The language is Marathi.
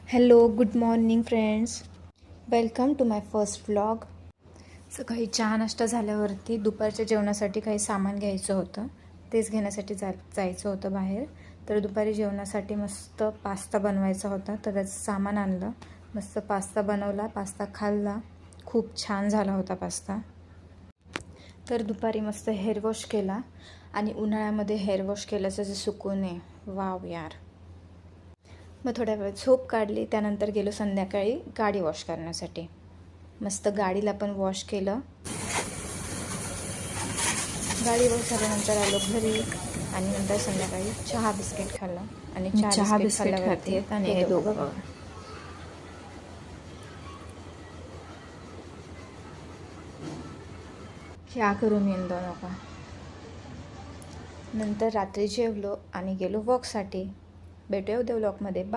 Hello good morning friends, welcome to my first vlog. सकाळी चहा नाश्ता झाल्यावरती दुपारच्या जेवणासाठी काही सामान घ्यायचं होतं. तेच घेण्यासाठी जायचं होतं बाहेर. तर दुपारी जेवणासाठी मस्त पास्ता बनवायचा होता, तर त्याचं सामान आणलं. मस्त पास्ता बनवला, पास्ता खाल्ला. खूप छान झाला होता पास्ता. तर दुपारी मस्त हेअर वॉश केला आणि उन्हाळ्यामध्ये हेअर वॉश केल्याचं जे सुकून आहे, वाव यार. मग थोड्या वेळ झोप काढली. त्यानंतर गेलो संध्याकाळी गाडी वॉश करण्यासाठी. मस्त गाडीला पण वॉश केलं. गाडी वॉश झाल्यानंतर आलो घरी आणि नंतर संध्याकाळी चहा बिस्किट खाल्लं. आणि चहा बिस्किट खाल्ल्यावरती आणि हे दोघं क्या करून येईन दोन नका. नंतर रात्री जेवलो आणि गेलो वॉकसाठी. भेटूया उद्या व्लॉगमध्ये. बाय.